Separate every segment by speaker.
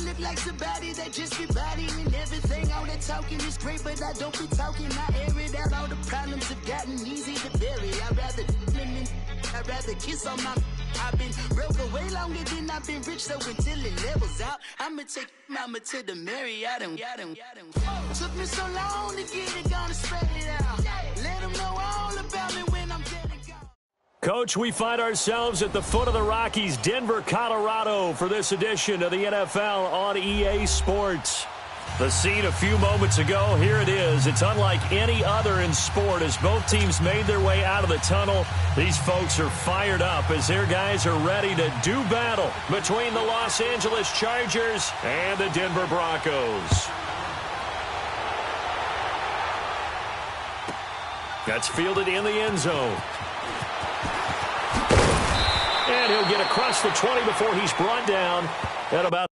Speaker 1: look like somebody that just be bodying everything. All that talking is great, but I don't be talking. I air it out. All the problems have gotten easy to bury. I'd rather kiss on my. I've been broke way longer than I've been rich, so until it levels out, I'ma take mama to the Marriott and took me so long to get it, gonna spread it out. Let them know all about me when I'm dead and gone.
Speaker 2: Coach, we find ourselves at the foot of the Rockies, Denver, Colorado, for this edition of the NFL on EA Sports. The scene a few moments ago, here it is. It's unlike any other in sport as both teams made their way out of the tunnel. These folks are fired up as their guys are ready to do battle between the Los Angeles Chargers and the Denver Broncos. That's fielded in the end zone. And he'll get across the 20 before he's brought down at about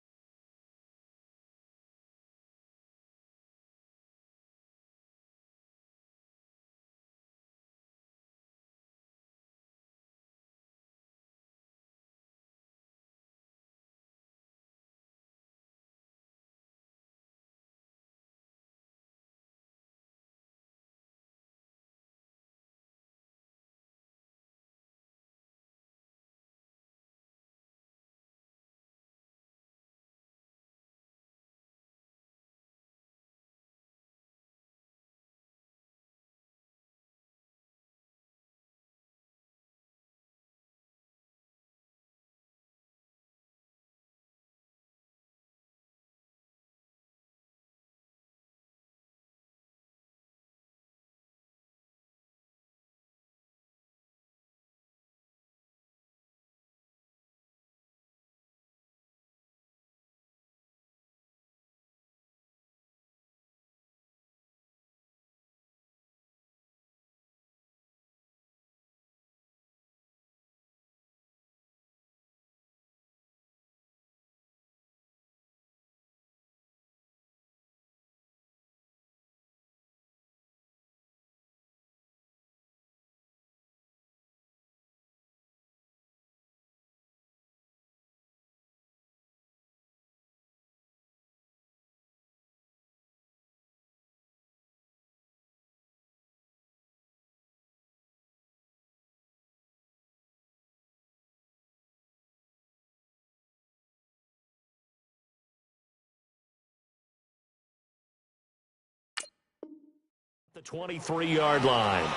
Speaker 2: the 23-yard line.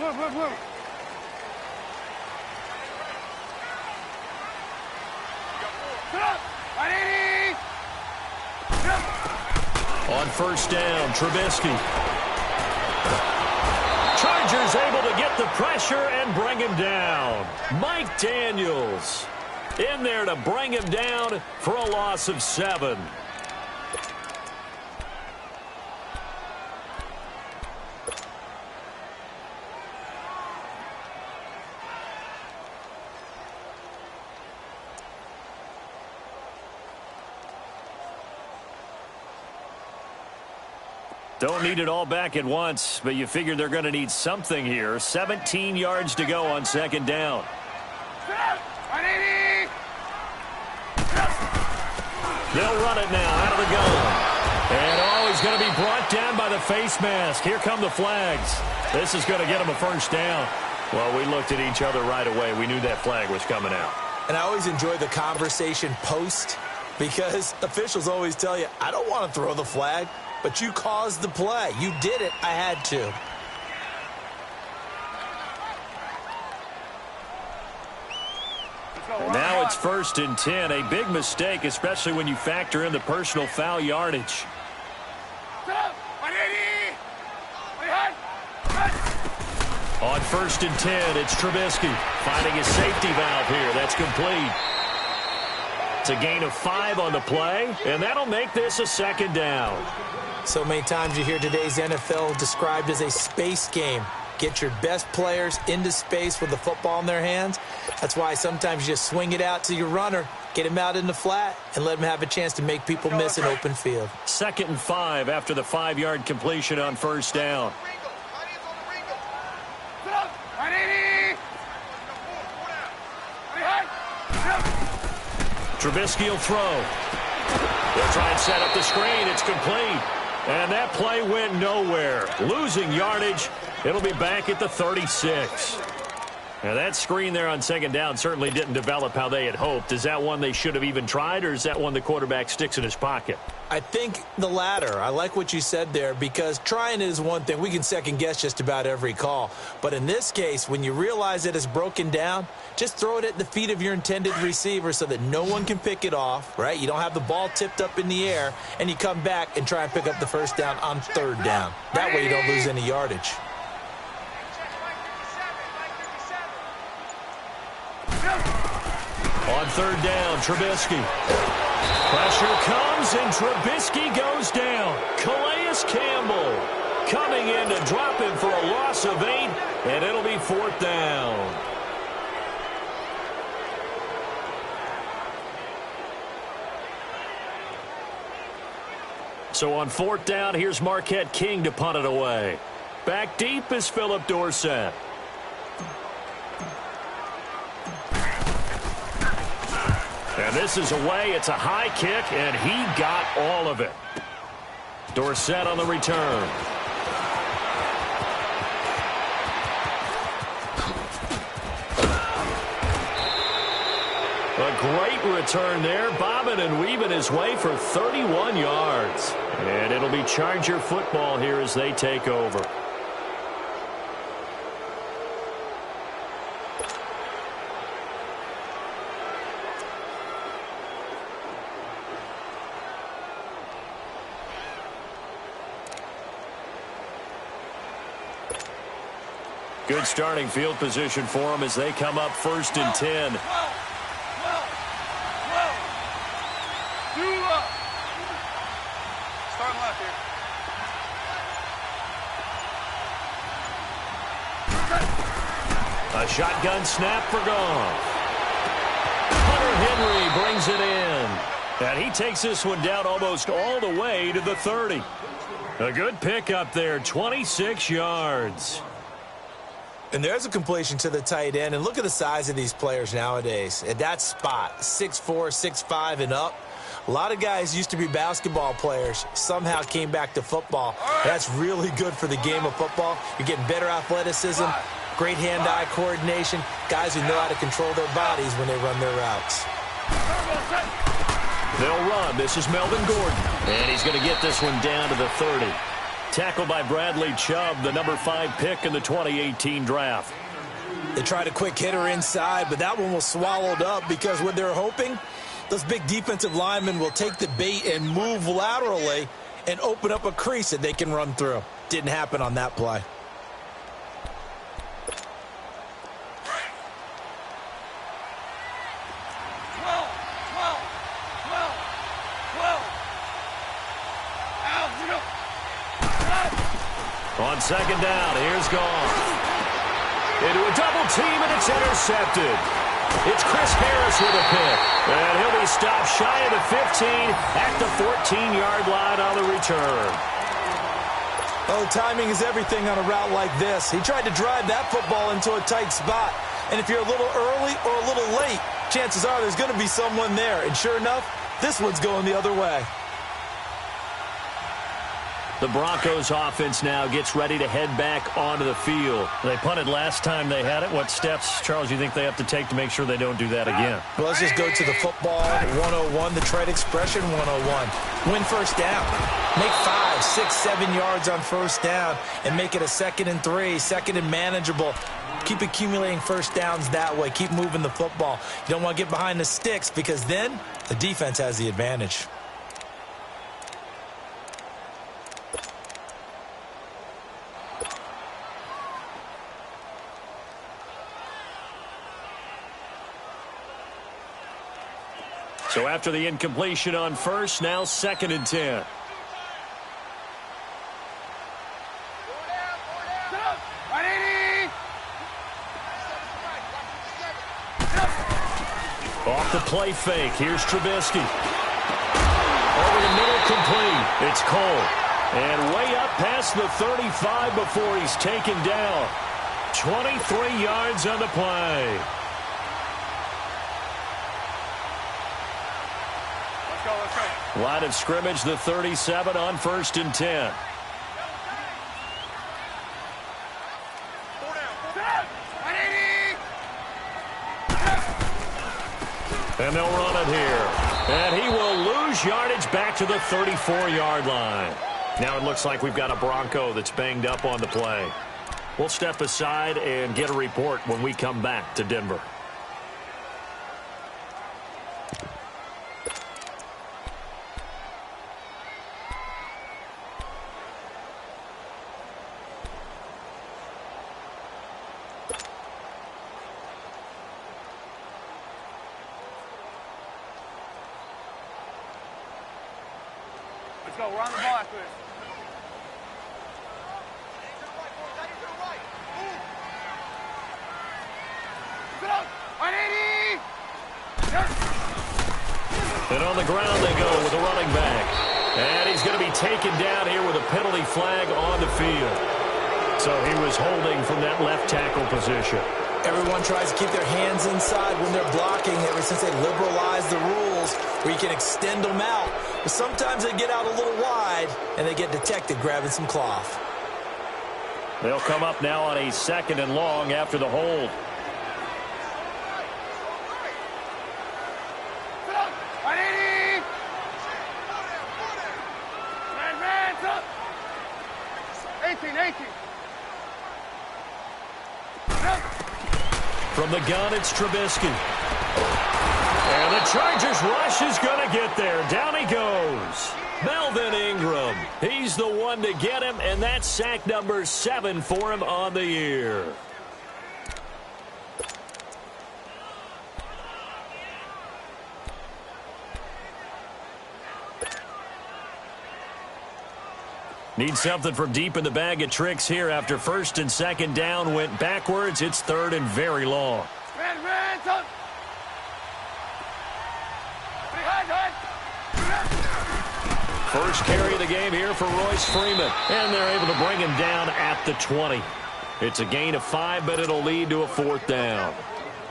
Speaker 3: Look.
Speaker 2: On first down, Trubisky. Chargers able to get the pressure and bring him down. Mike Daniels in there to bring him down for a loss of 7. Don't need it all back at once, but you figure they're going to need something here. 17 yards to go on second down. They'll run it now out of the gun. And, he's going to be brought down by the face mask. Here come the flags. This is going to get him a first down. Well, we looked at each other right away. We knew that flag was coming out.
Speaker 4: And I always enjoy the conversation post because officials always tell you, I don't want to throw the flag. But you caused the play. You did it. I had to.
Speaker 2: And now it's 1st and 10. A big mistake, especially when you factor in the personal foul yardage. On 1st and 10, it's Trubisky finding his safety valve here. That's complete. It's a gain of 5 on the play, and that'll make this a second down.
Speaker 4: So many times you hear today's NFL described as a space game. Get your best players into space with the football in their hands. That's why sometimes you just swing it out to your runner, get him out in the flat, and let him have a chance to make people miss an open field.
Speaker 2: 2nd and 5 after the 5-yard completion on first down. Trubisky will throw. They'll try and set up the screen. It's complete. And that play went nowhere. Losing yardage. It'll be back at the 36. Now, that screen there on 2nd down certainly didn't develop how they had hoped. Is that one they should have even tried, or is that one the quarterback sticks in his pocket?
Speaker 4: I think the latter. I like what you said there, because trying is one thing. We can second-guess just about every call. But in this case, when you realize that it's broken down, just throw it at the feet of your intended receiver so that no one can pick it off, right? You don't have the ball tipped up in the air, and you come back and try and pick up the first down on 3rd down. That way you don't lose any yardage.
Speaker 2: On 3rd down, Trubisky. Pressure comes, and Trubisky goes down. Calais Campbell coming in to drop him for a loss of 8, and it'll be 4th down. So on 4th down, here's Marquette King to punt it away. Back deep is Philip Dorsett. And this is away. It's a high kick, and he got all of it. Dorsett on the return. A great return there, bobbing and weaving his way for 31 yards. And it'll be Charger football here as they take over. Good starting field position for them as they come up 1st and 10.
Speaker 3: Starting left here.
Speaker 2: A shotgun snap for Goff. Hunter Henry brings it in. And he takes this one down almost all the way to the 30. A good pickup there, 26 yards.
Speaker 4: And there's a completion to the tight end. And look at the size of these players nowadays. At that spot, 6'4", 6'5", and up. A lot of guys used to be basketball players, somehow came back to football. That's really good for the game of football. You're getting better athleticism, great hand-eye coordination, guys who know how to control their bodies when they run their routes.
Speaker 2: They'll run. This is Melvin Gordon. And he's going to get this one down to the 30. Tackled by Bradley Chubb, the number 5 pick in the 2018 draft.
Speaker 4: They tried a quick hitter inside, but that one was swallowed up because what they're hoping, those big defensive linemen will take the bait and move laterally and open up a crease that they can run through. Didn't happen on that play.
Speaker 2: On 2nd down, here's Goff. Into a double team, and it's intercepted. It's Chris Harris with a pick. And he'll be stopped shy of the 15 at the 14-yard line on the return.
Speaker 4: Oh, timing is everything on a route like this. He tried to drive that football into a tight spot. And if you're a little early or a little late, chances are there's going to be someone there. And sure enough, this one's going the other way.
Speaker 2: The Broncos offense now gets ready to head back onto the field. They punted last time they had it. What steps, Charles, you think they have to take to make sure they don't do that again?
Speaker 4: Well, let's just go to the football 101, the trade expression 101. Win first down. Make 5, 6, 7 yards on first down and make it a 2nd and 3, 2nd and manageable. Keep accumulating first downs that way. Keep moving the football. You don't want to get behind the sticks because then the defense has the advantage.
Speaker 2: So So after the incompletion on first, now 2nd and 10. Off the play fake. Here's Trubisky. Over the middle, complete. It's Cole. And way up past the 35 before he's taken down. 23 yards on the play. Let's go. Line of scrimmage, the 37 on 1st and 10. And they'll run it here. And he will lose yardage back to the 34-yard line. Now it looks like we've got a Bronco that's banged up on the play. We'll step aside and get a report when we come back to Denver.
Speaker 3: Let's go. We're on the ball after this.
Speaker 2: And on the ground they go with a running back. And he's going to be taken down here with a penalty flag on the field. So he was holding from that left tackle position.
Speaker 4: Everyone tries to keep their hands inside when they're blocking ever since they liberalized the rules where you can extend them out. But sometimes they get out a little wide and they get detected grabbing some cloth.
Speaker 2: They'll come up now on a 2nd and long after the hold. From the gun, it's Trubisky. And the Chargers rush is going to get there. Down he goes. Melvin Ingram. He's the one to get him, and that's sack number 7 for him on the year. Need something from deep in the bag of tricks here after 1st and 2nd down went backwards. It's 3rd and very long. First carry of the game here for Royce Freeman. And they're able to bring him down at the 20. It's a gain of 5, but it'll lead to a 4th down.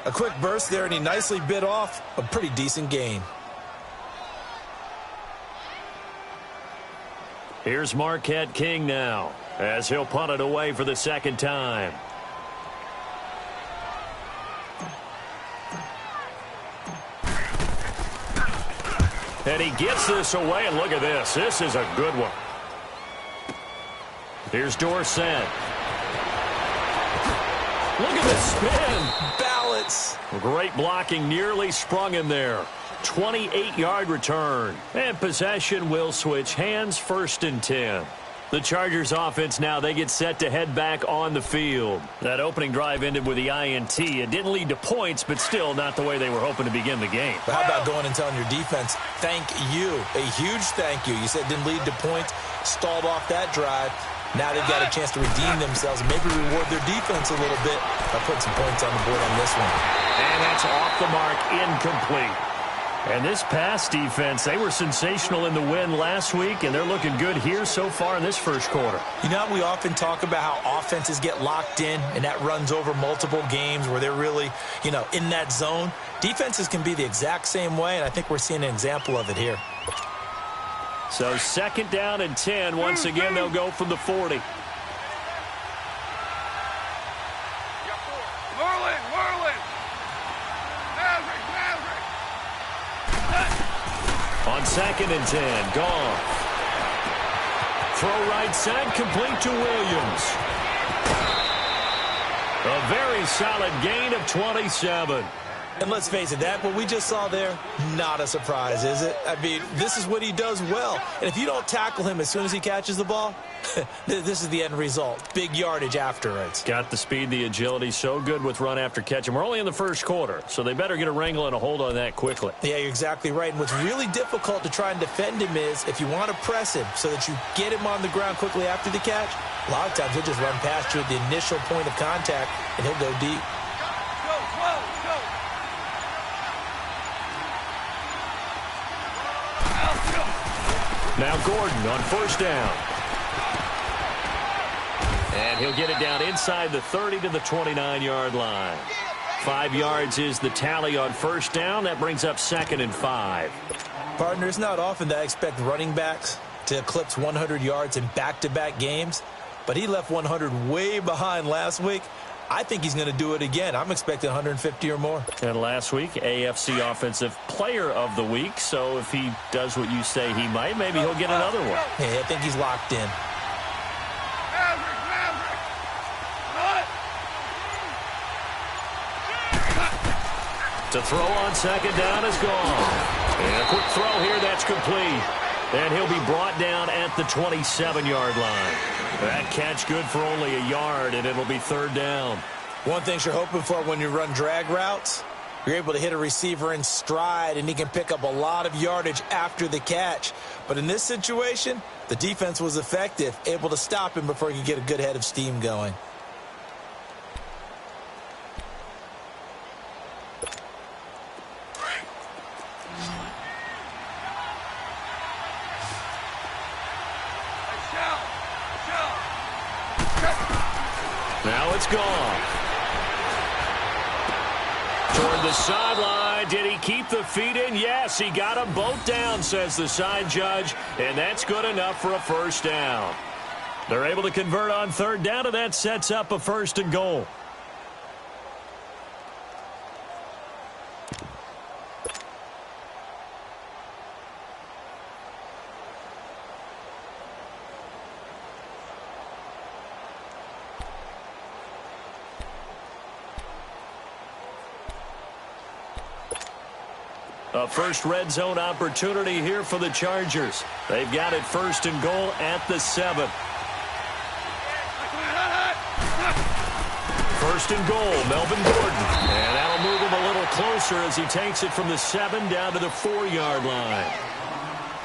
Speaker 4: A quick burst there, and he nicely bit off a pretty decent gain.
Speaker 2: Here's Marquette King now as he'll punt it away for the 2nd time. And he gets this away, and look at this. This is a good one. Here's Dorsett. Look at the spin.
Speaker 4: Balance.
Speaker 2: Great blocking, nearly sprung him there. 28-yard return. And possession will switch hands, 1st and 10. The Chargers offense now, they get set to head back on the field. That opening drive ended with the INT. It didn't lead to points, but still not the way they were hoping to begin the game.
Speaker 4: But how about going and telling your defense, thank you, a huge thank you. You said it didn't lead to points, stalled off that drive. Now they've got a chance to redeem themselves and maybe reward their defense a little bit by putting some points on the board on this one.
Speaker 2: And that's off the mark, incomplete. And this pass defense, they were sensational in the win last week, and they're looking good here so far in this 1st quarter.
Speaker 4: You know, we often talk about how offenses get locked in, and that runs over multiple games where they're really, in that zone. Defenses can be the exact same way, and I think we're seeing an example of it here.
Speaker 2: So 2nd down and 10. Once again, they'll go from the 40. On 2nd and 10, Goff. Throw right side, complete to Williams. A very solid gain of 27.
Speaker 4: And let's face it, what we just saw there, not a surprise, is it? I mean, this is what he does well. And if you don't tackle him as soon as he catches the ball, this is the end result. Big yardage afterwards.
Speaker 2: Got the speed, the agility, so good with run after catch. And we're only in the first quarter, so they better get a wrangle and a hold on that quickly.
Speaker 4: Yeah, you're exactly right. And what's really difficult to try and defend him is if you want to press him so that you get him on the ground quickly after the catch, a lot of times he'll just run past you at the initial point of contact, and he'll go deep.
Speaker 2: Now Gordon on first down. And he'll get it down inside the 30 to the 29-yard line. 5 yards is the tally on first down. That brings up 2nd and 5.
Speaker 4: Partner, it's not often that I expect running backs to eclipse 100 yards in back-to-back games, but he left 100 way behind last week. I think he's going to do it again. I'm expecting 150 or more.
Speaker 2: And last week, AFC Offensive Player of the Week. So if he does what you say he might, maybe he'll get another one.
Speaker 4: Yeah, I think he's locked in.
Speaker 2: To throw on second down is gone. And a quick throw here, that's complete. And he'll be brought down at the 27-yard line. That catch good for only a yard, and it'll be 3rd down.
Speaker 4: One thing you're hoping for when you run drag routes, you're able to hit a receiver in stride, and he can pick up a lot of yardage after the catch. But in this situation, the defense was effective, able to stop him before he could get a good head of steam going.
Speaker 2: Now it's gone. Toward the sideline. Did he keep the feet in? Yes, he got them both down, says the side judge, and that's good enough for a first down. They're able to convert on 3rd down, and that sets up a 1st and goal. A first red zone opportunity here for the Chargers. They've got it 1st and goal at the 7. 1st and goal, Melvin Gordon. And that'll move him a little closer as he takes it from the 7 down to the 4-yard line.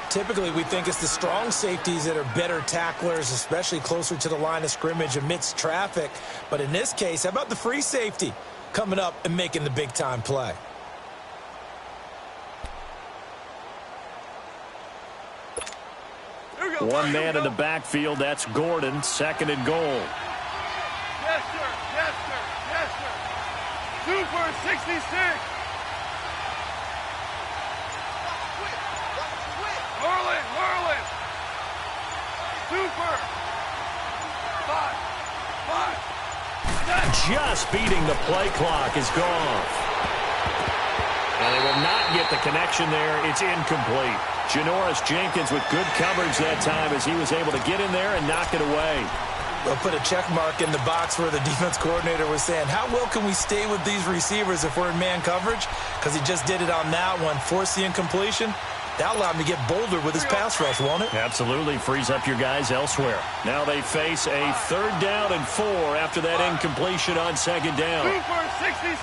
Speaker 4: Typically, we think it's the strong safeties that are better tacklers, especially closer to the line of scrimmage amidst traffic. But in this case, how about the free safety coming up and making the big-time play?
Speaker 2: One man in the backfield, that's Gordon, 2nd and goal.
Speaker 3: Yes, sir. Yes, sir. Yes, sir. Super 66. Merlin. Super. 5.
Speaker 2: Just beating the play clock is gone. And they will not get the connection there. It's incomplete. Janoris Jenkins with good coverage that time as he was able to get in there and knock it away.
Speaker 4: They'll put a check mark in the box where the defense coordinator was saying, how well can we stay with these receivers if we're in man coverage? Because he just did it on that one, forced the incompletion. That'll allow him to get bolder with his pass rush, won't it?
Speaker 2: Absolutely. Frees up your guys elsewhere. Now they face a 3rd down and 4 after that incompletion on 2nd down.
Speaker 3: Super 66.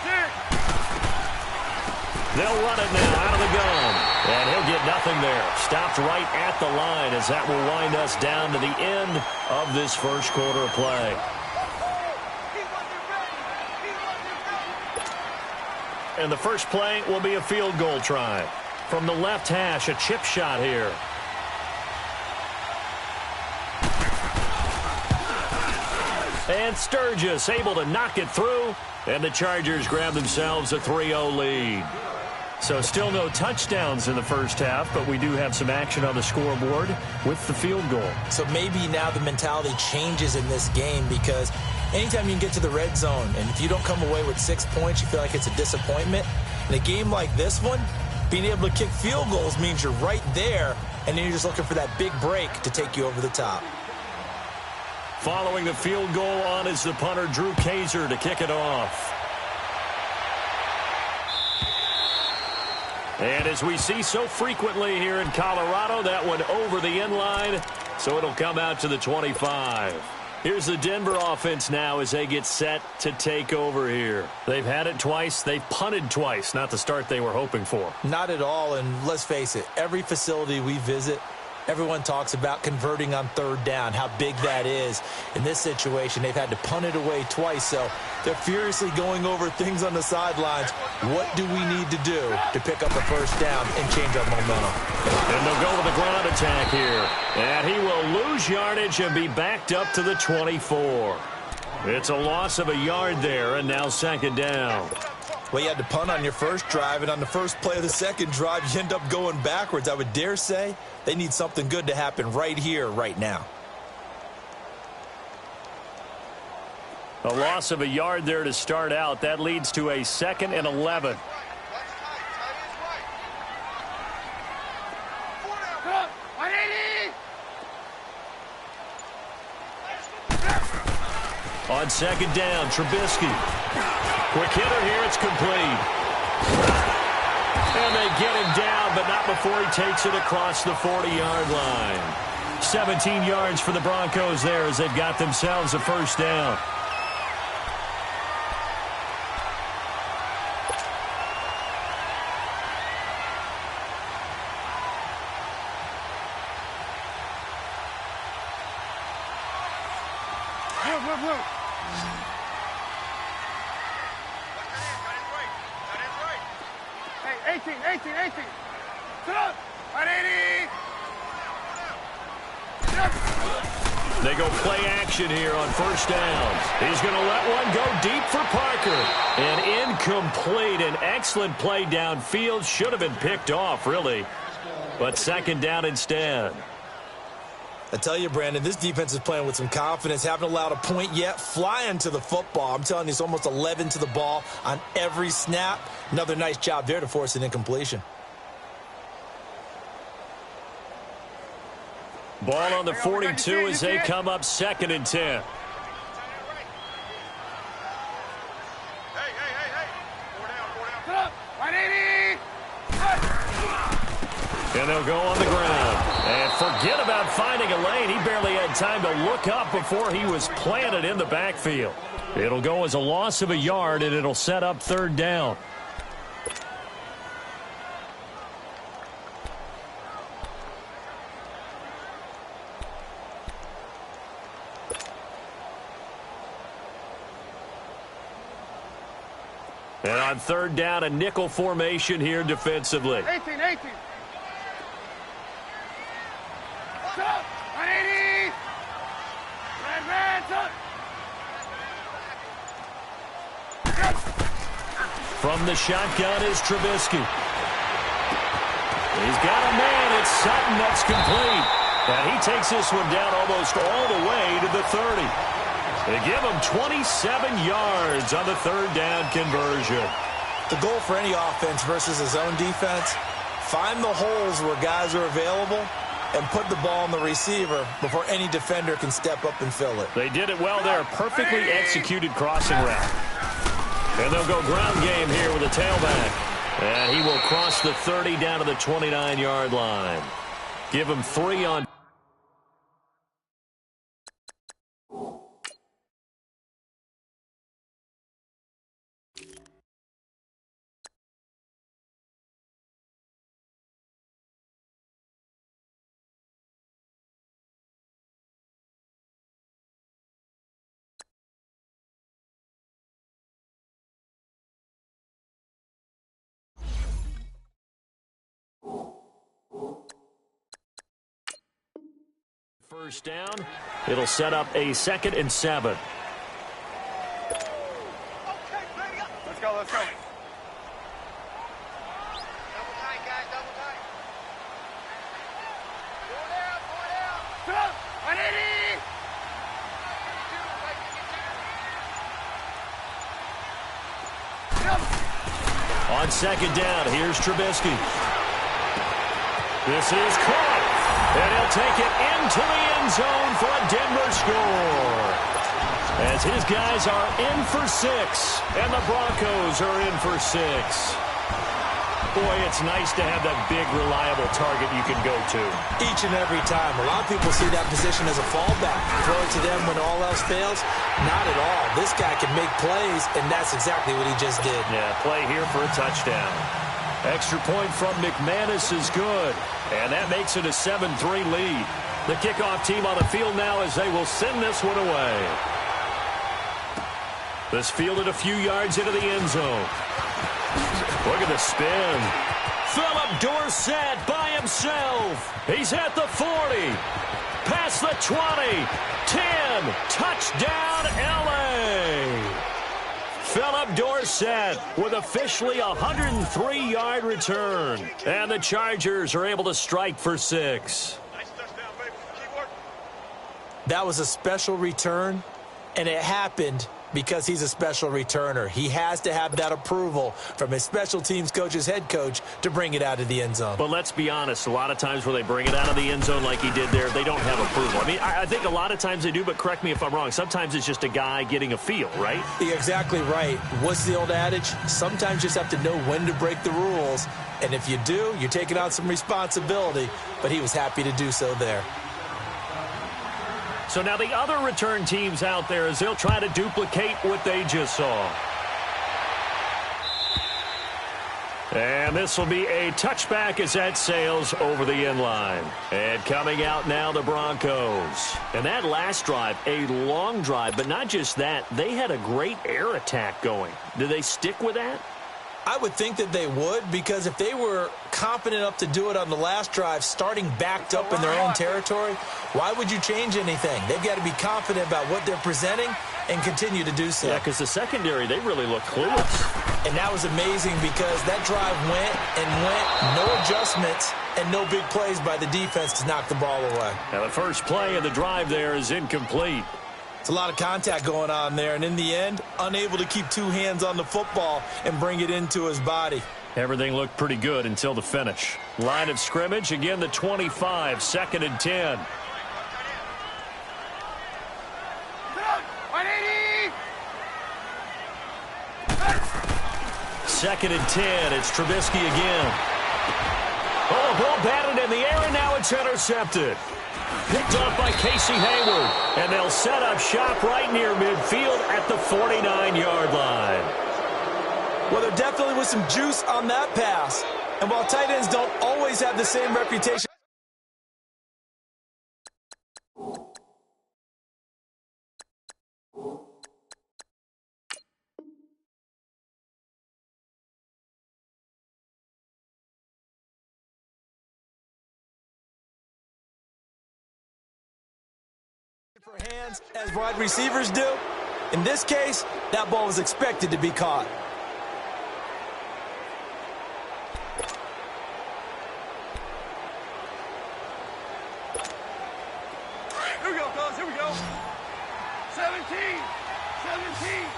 Speaker 2: They'll run it now out of the gun. And he'll get nothing there. Stopped right at the line as that will wind us down to the end of this first quarter of play. And the first play will be a field goal try. From the left hash, a chip shot here. And Sturgis able to knock it through. And the Chargers grab themselves a 3-0 lead. So still no touchdowns in the first half, but we do have some action on the scoreboard with the field goal.
Speaker 4: So maybe now the mentality changes in this game because anytime you can get to the red zone, and if you don't come away with 6 points, you feel like it's a disappointment. In a game like this one, being able to kick field goals means you're right there, and then you're just looking for that big break to take you over the top.
Speaker 2: Following the field goal on is the punter, Drew Kaiser, to kick it off. And as we see so frequently here in Colorado, that one over the end line, so it'll come out to the 25. Here's the Denver offense now as they get set to take over here. They've had it twice. They've punted twice. Not the start they were hoping for.
Speaker 4: Not at all, and let's face it, every facility we visit, everyone talks about converting on third down, how big that is. In this situation, they've had to punt it away twice, so they're furiously going over things on the sidelines. What do we need to do to pick up a first down and change our momentum?
Speaker 2: And they'll go with the ground attack here. And he will lose yardage and be backed up to the 24. It's a loss of a yard there, and now second down.
Speaker 4: Well, you had to punt on your first drive, and on the first play of the second drive, you end up going backwards. I would dare say they need something good to happen right here, right now.
Speaker 2: A loss of a yard there to start out. That leads to a 2nd and 11. On second down, Trubisky. Quick hitter here, it's complete. And they get him down, but not before he takes it across the 40-yard line. 17 yards for the Broncos there as they've got themselves a first down.
Speaker 3: Hey, 18. Sit up. 180.
Speaker 2: They go play action here on first downs. He's going to let one go deep for Parker. And incomplete. An excellent play downfield. Should have been picked off, really. But second down instead.
Speaker 4: I tell you, Brandon, this defense is playing with some confidence. Haven't allowed a point yet. Flying to the football. I'm telling you, it's almost 11 to the ball on every snap. Another nice job there to force an incompletion.
Speaker 2: Ball on the 42 as they come up 2nd and 10.
Speaker 3: Hey. 4 down. Sit up. 180.
Speaker 2: And they'll go on the ground. And forget about finding a lane. He barely had time to look up before he was planted in the backfield. It'll go as a loss of a yard, and it'll set up third down. And on third down, a nickel formation here defensively.
Speaker 3: 18. Sit up. 180. Red, up.
Speaker 2: From the shotgun is Trubisky. He's got a man. It's Sutton. That's complete. And he takes this one down almost all the way to the 30. They give him 27 yards on the third down conversion.
Speaker 4: The goal for any offense versus his own defense, find the holes where guys are available and put the ball on the receiver before any defender can step up and fill it.
Speaker 2: They did it well there. Perfectly executed crossing route. And they'll go ground game here with a tailback. And he will cross the 30 down to the 29-yard line. Give him 3 on. First down. It'll set up a 2nd and 7.
Speaker 3: Let's go. Double tight, guys. Double tight. 4 down. Sit up. 180.
Speaker 2: On second down, here's Trubisky. This is caught. And he'll take it into the end zone for a Denver score. As his guys are in for 6, and the Broncos are in for 6. Boy, it's nice to have that big, reliable target you can go to.
Speaker 4: Each and every time. A lot of people see that position as a fallback. Throw it to them when all else fails? Not at all. This guy can make plays, and that's exactly what he just did.
Speaker 2: Yeah, play here for a touchdown. Extra point from McManus is good, and that makes it a 7-3 lead. The kickoff team on the field now as they will send this one away. This fielded a few yards into the end zone. Look at the spin. Philip Dorsett by himself. He's at the 40. Past the 20. 10. Touchdown, L.A. Philip Dorsett with officially a 103-yard return. And the Chargers are able to strike for 6.
Speaker 3: Nice touchdown, baby. Keyword.
Speaker 4: That was a special return, and it happened because he's a special returner. He has to have that approval from his special teams coach's head coach to bring it out of the end zone.
Speaker 2: But let's be honest, a lot of times where they bring it out of the end zone like he did there, they don't have approval. I mean, I think a lot of times they do, but correct me if I'm wrong. Sometimes it's just a guy getting a feel, right?
Speaker 4: You're exactly right. What's the old adage? Sometimes you just have to know when to break the rules. And if you do, you're taking on some responsibility. But he was happy to do so there.
Speaker 2: So now the other return teams out there as they'll try to duplicate what they just saw. And this will be a touchback as that sails over the end line. And coming out now, the Broncos. And that last drive, a long drive, but not just that. They had a great air attack going. Do they stick with that?
Speaker 4: I would think that they would, because if they were confident enough to do it on the last drive, starting backed up in their own territory, why would you change anything? They've got to be confident about what they're presenting and continue to do so.
Speaker 2: Yeah, because the secondary, they really look clueless.
Speaker 4: And that was amazing because that drive went and went, no adjustments and no big plays by the defense to knock the ball away.
Speaker 2: Now the first play of the drive there is incomplete.
Speaker 4: It's a lot of contact going on there, and in the end, unable to keep two hands on the football and bring it into his body.
Speaker 2: Everything looked pretty good until the finish. Line of scrimmage, again the 25, 2nd and 10.
Speaker 3: 180!
Speaker 2: 2nd and 10, it's Trubisky again. Oh, ball batted in the air, and now it's intercepted. Picked off by Casey Hayward, and they'll set up shop right near midfield at the 49-yard line.
Speaker 4: Well, there definitely was some juice on that pass. And while tight ends don't always have the same reputation, for hands as wide receivers do, in this case, that ball was expected to be caught.
Speaker 3: Here we go, fellas. Here we go. 17. 17.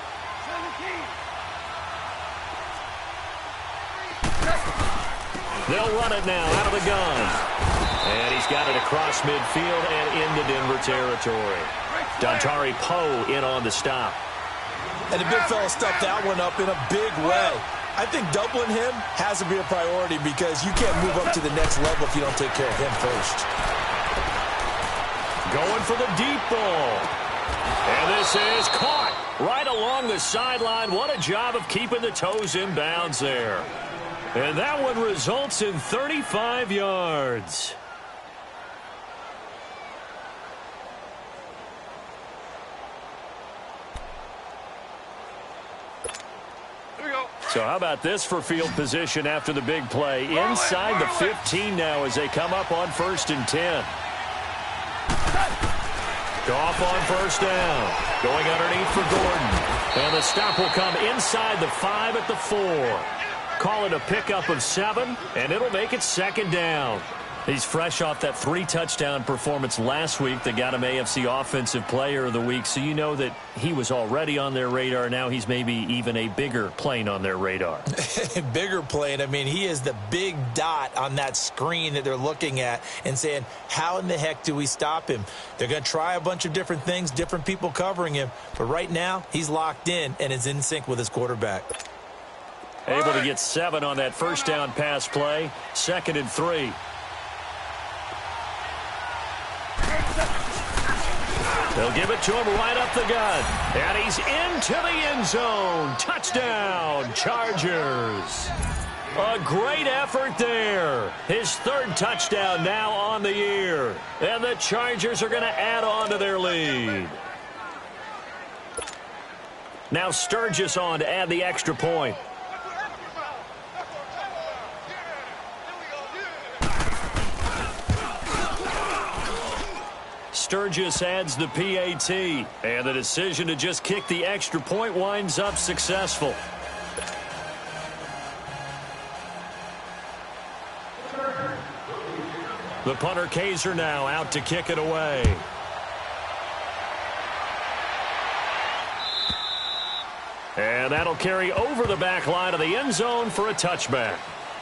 Speaker 3: 17.
Speaker 2: They'll run it now out of the gun. And he's got it across midfield and into Denver territory. Dontari Poe in on the stop.
Speaker 4: And the big fella stuffed that one up in a big way. I think doubling him has to be a priority because you can't move up to the next level if you don't take care of him first.
Speaker 2: Going for the deep ball. And this is caught right along the sideline. What a job of keeping the toes in bounds there. And that one results in 35 yards. So how about this for field position after the big play? Inside the 15 now as they come up on 1st and 10. Goff on 1st down. Going underneath for Gordon. And the stop will come inside the 5 at the 4. Call it a pickup of 7, and it'll make it 2nd down. He's fresh off that 3-touchdown performance last week that got him AFC Offensive Player of the Week, so you know that he was already on their radar. Now he's maybe even a bigger plane on their radar.
Speaker 4: Bigger plane. I mean, he is the big dot on that screen that they're looking at and saying, how in the heck do we stop him? They're going to try a bunch of different things, different people covering him, but right now he's locked in and is in sync with his quarterback.
Speaker 2: Able to get 7 on that first down pass play. 2nd and 3. They'll give it to him right up the gut. And he's into the end zone. Touchdown, Chargers. A great effort there. His 3rd touchdown now on the year. And the Chargers are going to add on to their lead. Now Sturgis on to add the extra point. Sturgis adds the PAT, and the decision to just kick the extra point winds up successful. The punter Kaiser now out to kick it away. And that'll carry over the back line of the end zone for a touchback.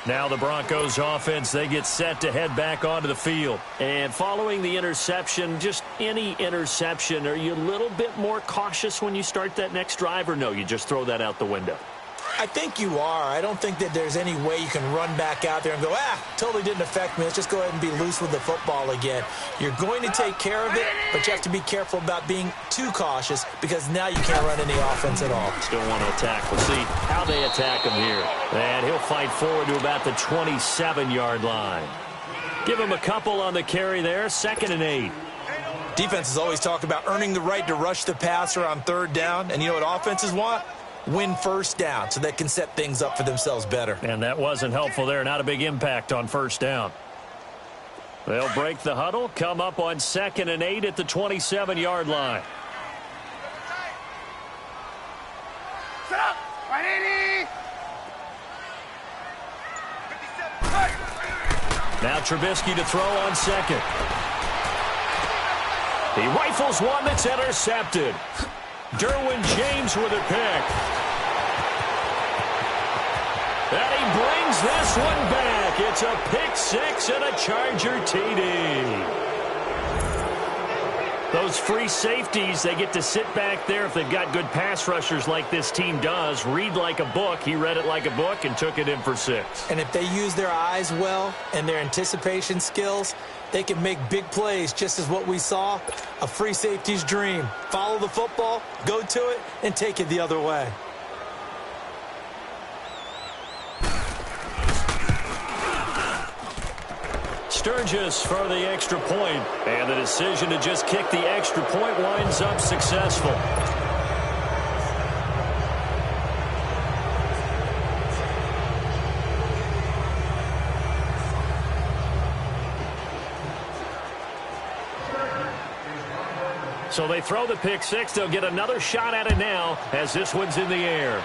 Speaker 2: Now the Broncos offense, they get set to head back onto the field. And following the interception, just any interception, are you a little bit more cautious when you start that next drive, or no, you just throw that out the window?
Speaker 4: I think you are. I don't think that there's any way you can run back out there and go, totally didn't affect me. Let's just go ahead and be loose with the football again. You're going to take care of it, but you have to be careful about being too cautious because now you can't run any offense at all.
Speaker 2: Still want to attack. We'll see how they attack him here. And he'll fight forward to about the 27-yard line. Give him a couple on the carry there. 2nd and 8.
Speaker 4: Defenses always talk about earning the right to rush the passer on 3rd down. And you know what offenses want? Win 1st down so they can set things up for themselves better.
Speaker 2: And that wasn't helpful there. Not a big impact on 1st down. They'll break the huddle, come up on 2nd and 8 at the 27-yard line.
Speaker 3: Set up. 180.
Speaker 2: Now Trubisky to throw on 2nd. He rifles one that's intercepted. Derwin James with a pick. And he brings this one back. It's a pick 6 and a Charger TD. Those free safeties, they get to sit back there if they've got good pass rushers like this team does. Read like a book. He read it like a book and took it in for 6.
Speaker 4: And if they use their eyes well and their anticipation skills, they can make big plays, just as what we saw, a free safety's dream. Follow the football, go to it, and take it the other way.
Speaker 2: Sturgis for the extra point, and the decision to just kick the extra point winds up successful. So they throw the pick 6. They'll get another shot at it now as this one's in the air.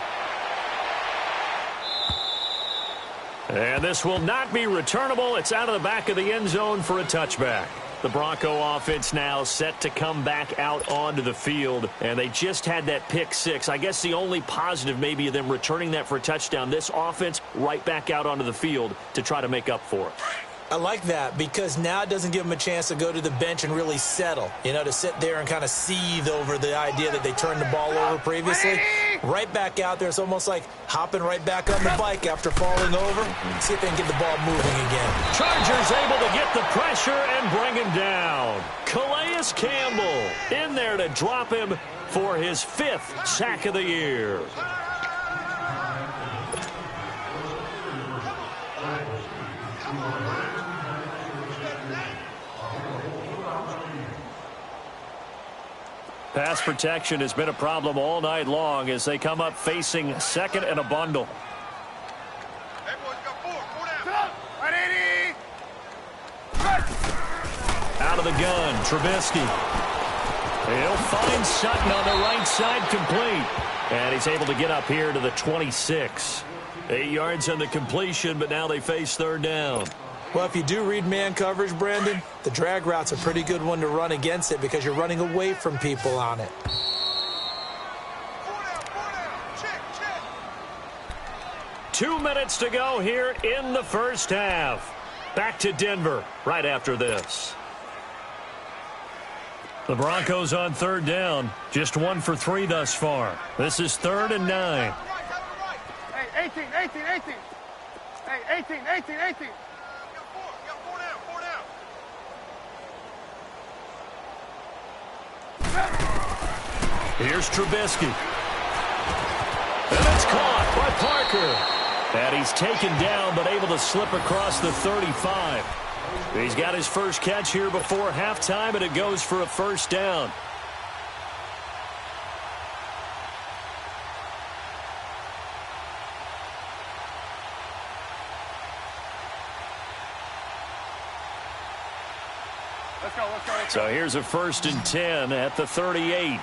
Speaker 2: And this will not be returnable. It's out of the back of the end zone for a touchback. The Bronco offense now set to come back out onto the field, and they just had that pick 6. I guess the only positive maybe of them returning that for a touchdown, this offense right back out onto the field to try to make up for it.
Speaker 4: I like that because now it doesn't give them a chance to go to the bench and really settle, to sit there and kind of seethe over the idea that they turned the ball over previously. Right back out there. It's almost like hopping right back on the bike after falling over. See if they can get the ball moving again.
Speaker 2: Chargers able to get the pressure and bring him down. Calais Campbell in there to drop him for his 5th sack of the year. Pass protection has been a problem all night long as they come up facing 2nd and a bundle.
Speaker 3: Hey, boys, got 4. 4 down. 180.
Speaker 2: Out of the gun, Trubisky. He'll find Sutton on the right side, complete. And he's able to get up here to the 26. 8 yards on the completion, but now they face 3rd down.
Speaker 4: Well, if you do read man coverage, Brandon, the drag route's a pretty good one to run against it because you're running away from people on it.
Speaker 3: 4 down. Check.
Speaker 2: 2 minutes to go here in the first half. Back to Denver right after this. The Broncos on 3rd down. Just 1 for 3 thus far. This is 3rd and 9.
Speaker 3: Hey, 18. 18. Hey, 18.
Speaker 2: Here's Trubisky. And it's caught by Parker. And he's taken down but able to slip across the 35. He's got his first catch here before halftime, and it goes for a first down.
Speaker 3: Let's go.
Speaker 2: So here's a 1st and 10 at the 38.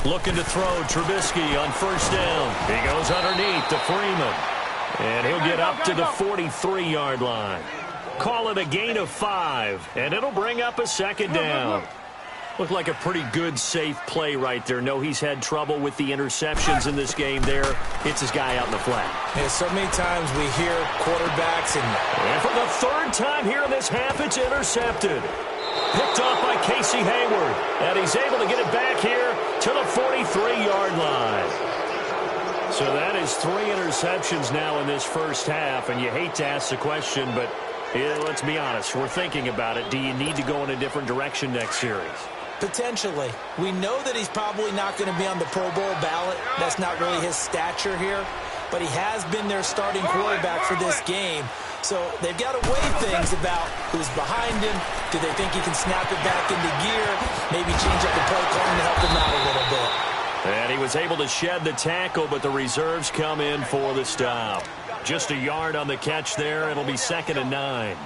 Speaker 2: Looking to throw Trubisky on first down. He goes underneath to Freeman. And he'll get up to the 43-yard line. Call it a gain of 5, and it'll bring up a second down. Looked like a pretty good, safe play right there. No, he's had trouble with the interceptions in this game there. Hits his guy out in the flat.
Speaker 4: Yeah, so many times we hear quarterbacks
Speaker 2: and for the 3rd time here in this half, it's intercepted. Picked off by Casey Hayward. And he's able to get it back here to the 43-yard line. So that is 3 interceptions now in this first half. And you hate to ask the question, but let's be honest. We're thinking about it. Do you need to go in a different direction next series?
Speaker 4: Potentially. We know that he's probably not going to be on the Pro Bowl ballot. That's not really his stature here. But he has been their starting quarterback for this game. So they've got to weigh things about who's behind him. Do they think he can snap it back into gear? Maybe change up the play calling to help him out a little bit.
Speaker 2: And he was able to shed the tackle, but the reserves come in for the stop. Just a yard on the catch there. It'll be 2nd and 9.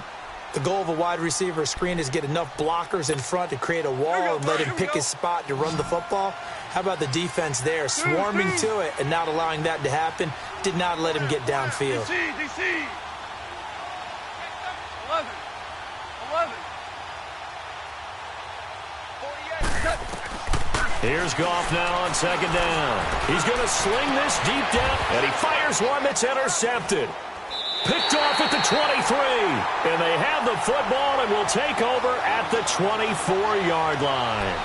Speaker 4: The goal of a wide receiver screen is get enough blockers in front to create a wall and let him pick his spot to run the football. How about the defense there? Swarming to it and not allowing that to happen. Did not let him get downfield.
Speaker 3: DC. 11.
Speaker 2: Here's Goff now on 2nd down. He's going to sling this deep down, and he fires one that's intercepted. Picked off at the 23, and they have the football and will take over at the 24-yard line.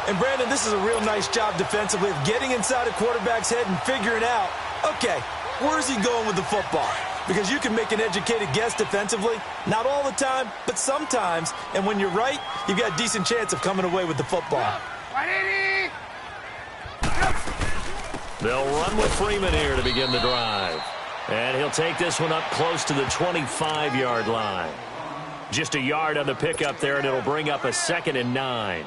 Speaker 4: And, Brandon, this is a real nice job defensively of getting inside a quarterback's head and figuring out, okay, where's he going with the football? Because you can make an educated guess defensively, not all the time, but sometimes. And when you're right, you've got a decent chance of coming away with the football.
Speaker 2: They'll run with Freeman here to begin the drive. And he'll take this one up close to the 25-yard line. Just a yard on the pickup there, and it'll bring up a 2nd and 9.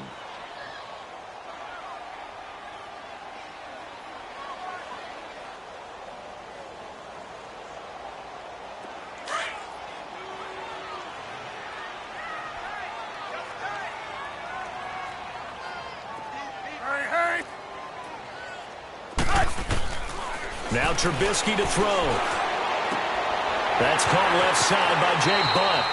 Speaker 2: Now Trubisky to throw. That's caught left side by Jake Butt.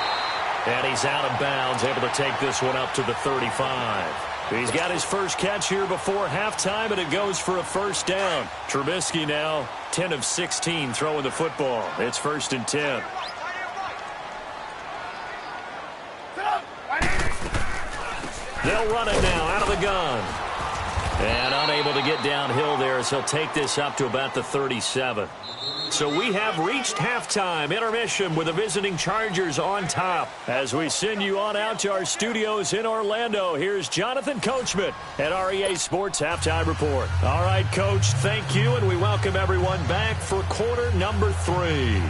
Speaker 2: And he's out of bounds, able to take this one up to the 35. He's got his first catch here before halftime, and it goes for a first down. Trubisky now 10 of 16 throwing the football. It's 1st and 10. They'll run it now out of the gun. And unable to get downhill there as he'll take this up to about the 37. So we have reached halftime intermission with the visiting Chargers on top. As we send you on out to our studios in Orlando, here's Jonathan Coachman at our EA Sports Halftime Report. All right, Coach, thank you, and we welcome everyone back for quarter number 3.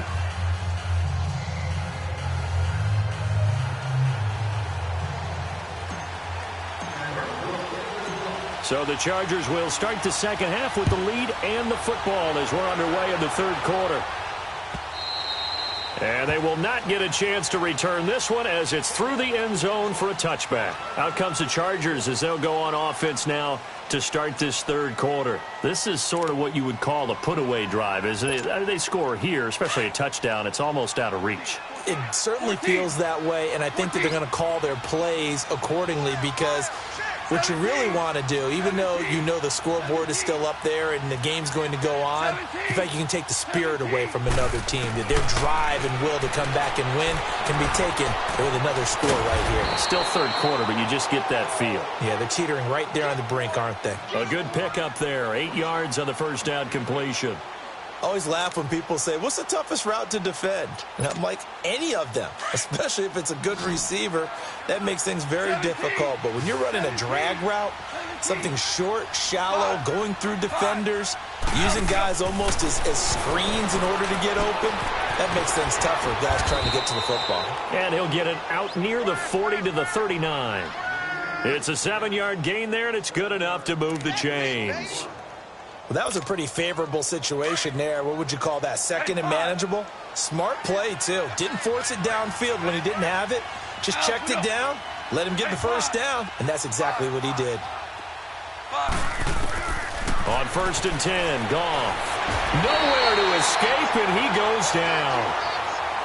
Speaker 2: So the Chargers will start the second half with the lead and the football as we're underway in the 3rd quarter. And they will not get a chance to return this one as it's through the end zone for a touchback. Out comes the Chargers as they'll go on offense now to start this 3rd quarter. This is sort of what you would call a put-away drive, isn't it? They score here, especially a touchdown. It's almost out of reach.
Speaker 4: It certainly feels that way, and I think that they're going to call their plays accordingly because What you really want to do, even though you know the scoreboard is still up there and the game's going to go on, in fact, you can take the spirit away from another team. That their drive and will to come back and win can be taken with another score right here.
Speaker 2: Still third quarter, but you just get that feel.
Speaker 4: Yeah, they're teetering right there on the brink, aren't they?
Speaker 2: A good pickup there. 8 yards on the first down completion.
Speaker 4: I always laugh when people say, what's the toughest route to defend? And I'm like, any of them, especially if it's a good receiver. That makes things very difficult. But when you're running a drag route, something short, shallow, going through defenders, using guys almost as screens in order to get open, that makes things tougher, guys trying to get to the football.
Speaker 2: And he'll get it out near the 40 to the 39. It's a 7-yard gain there, and it's good enough to move the chains.
Speaker 4: Well, that was a pretty favorable situation there. What would you call that? Second and manageable? Smart play, too. Didn't force it downfield when he didn't have it. Just checked it down, let him get the first down, and that's exactly what he did.
Speaker 2: On 1st and 10, Goff. Nowhere to escape, and he goes down.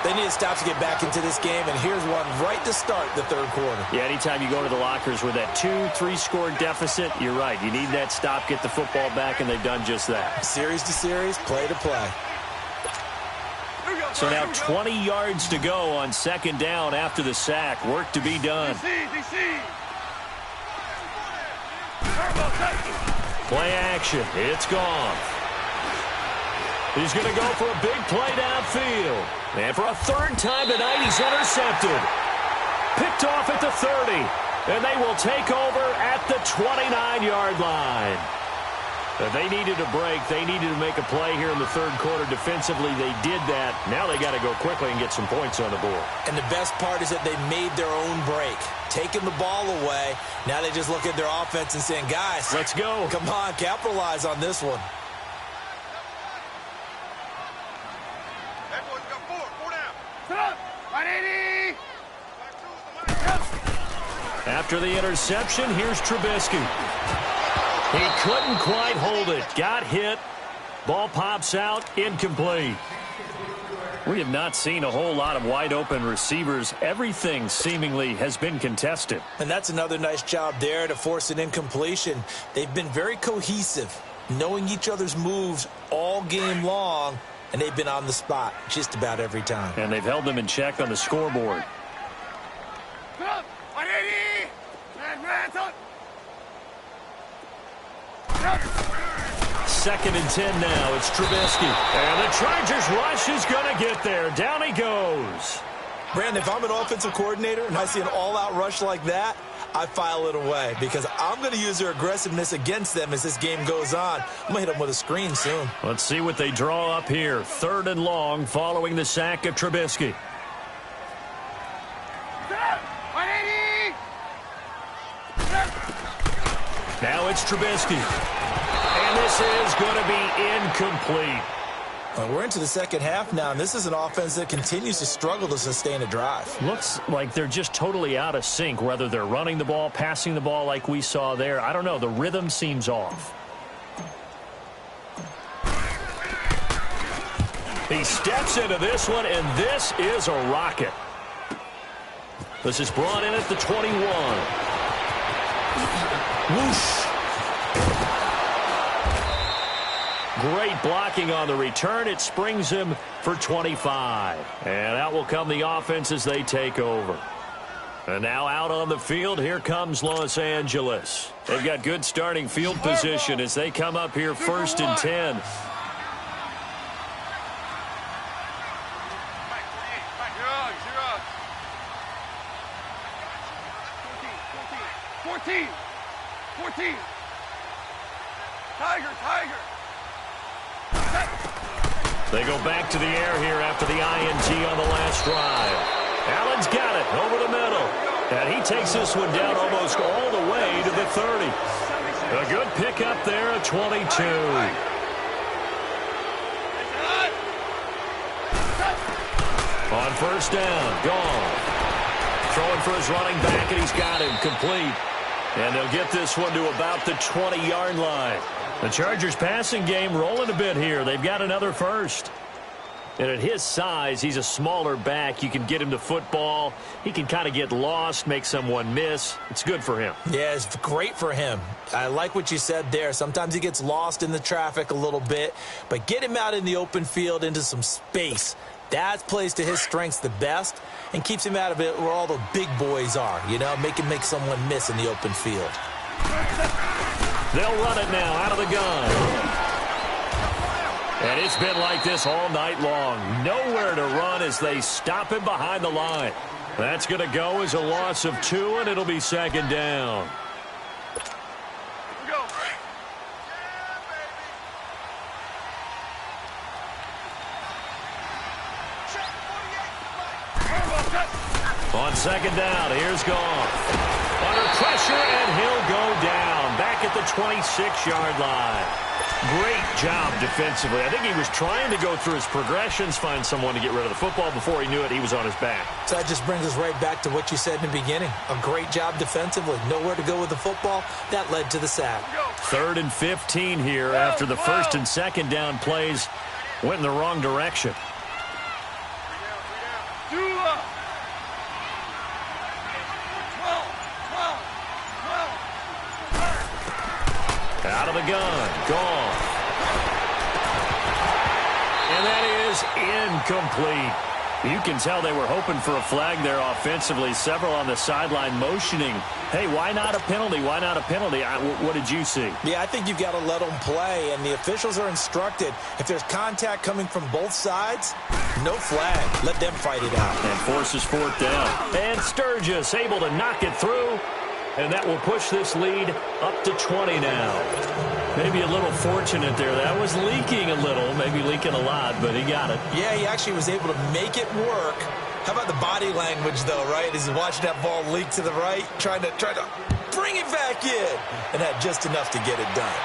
Speaker 4: They need to stop to get back into this game, and here's one right to start the third quarter.
Speaker 2: Yeah, anytime you go to the lockers with that 2-3 score deficit, you're right. You need that stop, get the football back, and they've done just that.
Speaker 4: Series to series, play to play.
Speaker 2: So now 20 yards to go on 2nd down after the sack. Work to be done. Play action. It's gone. He's going to go for a big play downfield. And for a third time tonight, he's intercepted. Picked off at the 30. And they will take over at the 29-yard line. They needed a break. They needed to make a play here in the third quarter. Defensively, they did that. Now they got to go quickly and get some points on the board.
Speaker 4: And the best part is that they made their own break. Taking the ball away. Now they just look at their offense and saying, guys,
Speaker 2: let's go.
Speaker 4: Come on, capitalize on this one.
Speaker 2: After the interception, here's Trubisky. He couldn't quite hold it. Got hit. Ball pops out. Incomplete. We have not seen a whole lot of wide-open receivers. Everything seemingly has been contested.
Speaker 4: And that's another nice job there to force an incompletion. They've been very cohesive, knowing each other's moves all game long, and they've been on the spot just about every time.
Speaker 2: And they've held them in check on the scoreboard. 2nd and 10 now. It's Trubisky. And the Chargers rush is going to get there. Down he goes.
Speaker 4: Brandon, if I'm an offensive coordinator and I see an all-out rush like that, I file it away because I'm going to use their aggressiveness against them as this game goes on. I'm going to hit them with a screen soon.
Speaker 2: Let's see what they draw up here. 3rd and long following the sack of Trubisky. Now it's Trubisky. And this is going to be incomplete.
Speaker 4: We're into the second half now, and this is an offense that continues to struggle to sustain a drive.
Speaker 2: Looks like they're just totally out of sync, whether they're running the ball, passing the ball like we saw there. I don't know. The rhythm seems off. He steps into this one, and this is a rocket. This is brought in at the 21. Whoosh. Great blocking on the return. It springs him for 25. And out will come the offense as they take over. And now out on the field, here comes Los Angeles. They've got good starting field position as they come up here 1st and 10. They go back to the air here after the INT on the last drive. Allen's got it over the middle. And he takes this one down almost all the way to the 30. A good pickup there at 22. On 1st down, gone. Throwing for his running back, and he's got him complete. And they'll get this one to about the 20-yard line. The Chargers passing game rolling a bit here. They've got another first. And at his size, he's a smaller back. You can get him the football. He can kind of get lost, make someone miss. It's good for him.
Speaker 4: Yeah, it's great for him. I like what you said there. Sometimes he gets lost in the traffic a little bit, but get him out in the open field into some space. That plays to his strengths the best and keeps him out of it where all the big boys are, you know, make someone miss in the open field.
Speaker 2: They'll run it now out of the gun. And it's been like this all night long. Nowhere to run as they stop him behind the line. That's going to go as a loss of 2, and it'll be second down.
Speaker 3: Go.
Speaker 2: On second down, here's Goff. Under pressure, and he'll go down. Back at the 26-yard line. Great job defensively. I think he was trying to go through his progressions, find someone to get rid of the football. Before he knew it, he was on his back.
Speaker 4: So that just brings us right back to what you said in the beginning. A great job defensively. Nowhere to go with the football. That led to the sack.
Speaker 2: 3rd and 15 here after the first and second down plays went in the wrong direction. Out of the gun, Goff. And that is incomplete. You can tell they were hoping for a flag there offensively. Several on the sideline motioning, hey, why not a penalty? Why not a penalty? What did you see?
Speaker 4: Yeah, I think you've got to let them play, and the officials are instructed. If there's contact coming from both sides, no flag. Let them fight it out.
Speaker 2: And forces 4th down. And Sturgis able to knock it through. And that will push this lead up to 20 now. Maybe a little fortunate there. That was leaking a little, maybe leaking a lot, but he got it.
Speaker 4: Yeah, he actually was able to make it work. How about the body language, though, right? As he's watching that ball leak to the right, trying to bring it back in, and had just enough to get it done.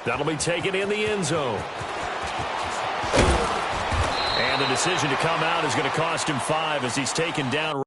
Speaker 2: That'll be taken in the end zone. And the decision to come out is going to cost him 5 as he's taken down.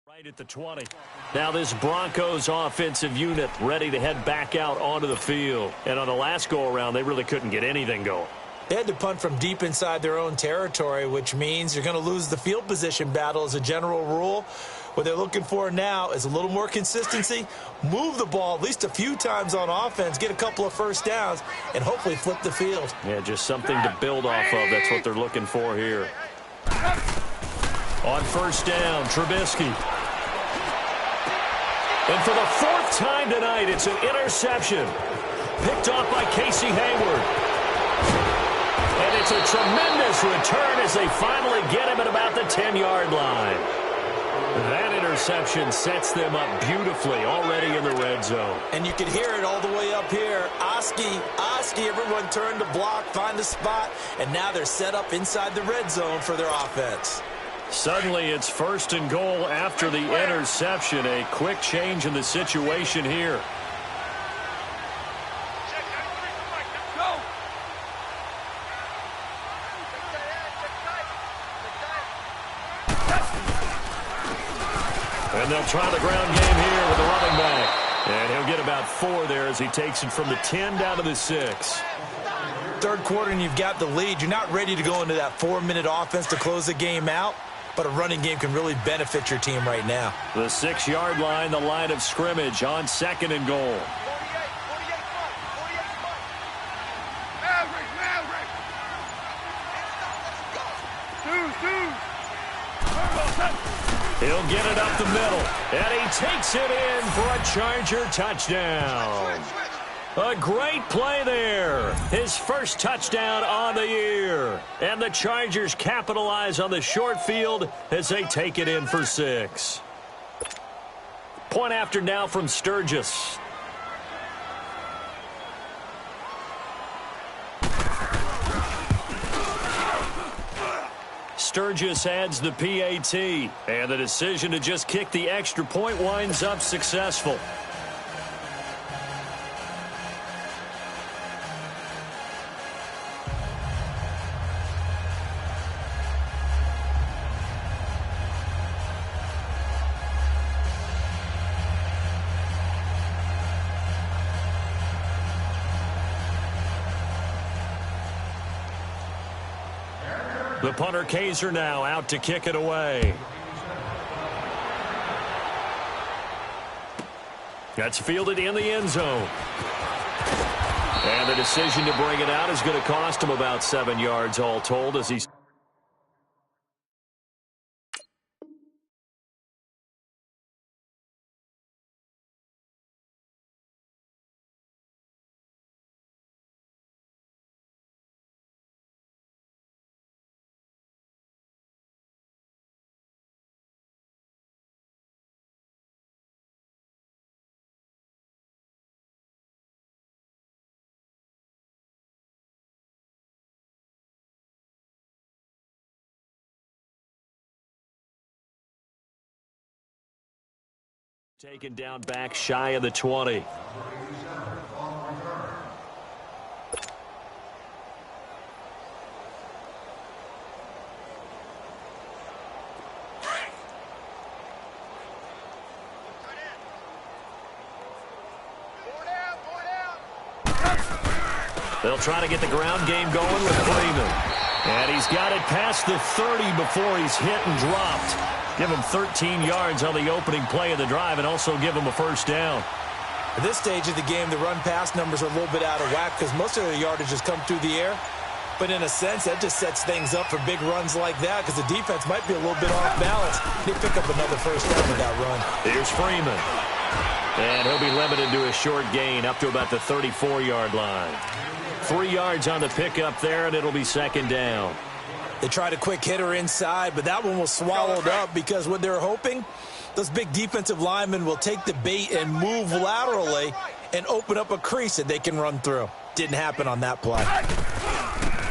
Speaker 2: Right at the 20. Now this Broncos offensive unit ready to head back out onto the field. And on the last go-around, they really couldn't get anything going.
Speaker 4: They had to punt from deep inside their own territory, which means you're going to lose the field position battle as a general rule. What they're looking for now is a little more consistency, move the ball at least a few times on offense, get a couple of first downs, and hopefully flip the field.
Speaker 2: Yeah, just something to build off of. That's what they're looking for here. On first down, Trubisky. And for the 4th time tonight, it's an interception. Picked off by Casey Hayward. And it's a tremendous return as they finally get him at about the 10-yard line. That interception sets them up beautifully already in the red zone.
Speaker 4: And you can hear it all the way up here. Oski, everyone turned to block, find a spot, and now they're set up inside the red zone for their offense.
Speaker 2: Suddenly it's 1st and goal after the interception. A quick change in the situation here. And they'll try the ground game here with the running back. And he'll get about 4 there as he takes it from the 10 down to the 6.
Speaker 4: Third quarter and you've got the lead. You're not ready to go into that 4-minute offense to close the game out. But a running game can really benefit your team right now.
Speaker 2: The 6-yard line, the line of scrimmage on 2nd and goal. He'll get it up the middle, and he takes it in for a Charger touchdown. A great play there. His first touchdown on the year. And the Chargers capitalize on the short field as they take it in for 6. Point after now from Sturgis. Sturgis adds the PAT. And the decision to just kick the extra point winds up successful. The punter Kaiser now out to kick it away. That's fielded in the end zone. And the decision to bring it out is going to cost him about 7 yards all told as he's... Taken down back shy of the 20. They'll try to get the ground game going with Freeman. And he's got it past the 30 before he's hit and dropped. Give him 13 yards on the opening play of the drive and also give him a first down.
Speaker 4: At this stage of the game, the run-pass numbers are a little bit out of whack because most of the yardage has come through the air. But in a sense, that just sets things up for big runs like that because the defense might be a little bit off balance. They pick up another first down with that run.
Speaker 2: Here's Freeman. And he'll be limited to a short gain up to about the 34-yard line. 3 yards on the pickup there, and it'll be second down.
Speaker 4: They tried a quick hitter inside, but that one was swallowed up because what they're hoping, those big defensive linemen will take the bait and move laterally and open up a crease that they can run through. Didn't happen on that play.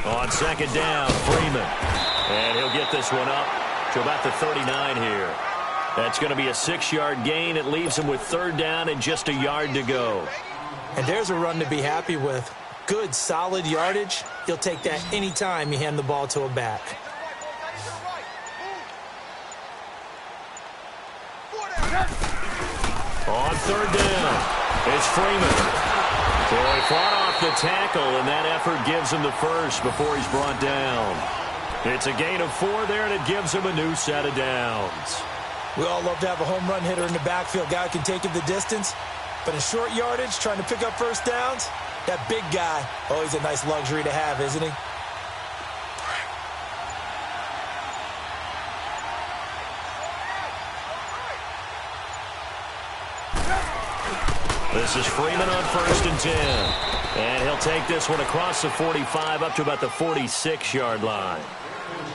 Speaker 2: On second down, Freeman. And he'll get this one up to about the 39 here. That's going to be a 6-yard gain. It leaves him with third down and just a yard to go.
Speaker 4: And there's a run to be happy with. Good, solid yardage. You'll take that anytime you hand the ball to a back.
Speaker 2: On third down, it's Freeman. So he fought off the tackle, and that effort gives him the first before he's brought down. It's a gain of 4 there, and it gives him a new set of downs.
Speaker 4: We all love to have a home run hitter in the backfield. Guy can take it the distance. But in short yardage, trying to pick up first downs, that big guy, always a nice luxury to have, isn't he?
Speaker 2: This is Freeman on 1st and 10. And he'll take this one across the 45 up to about the 46-yard line.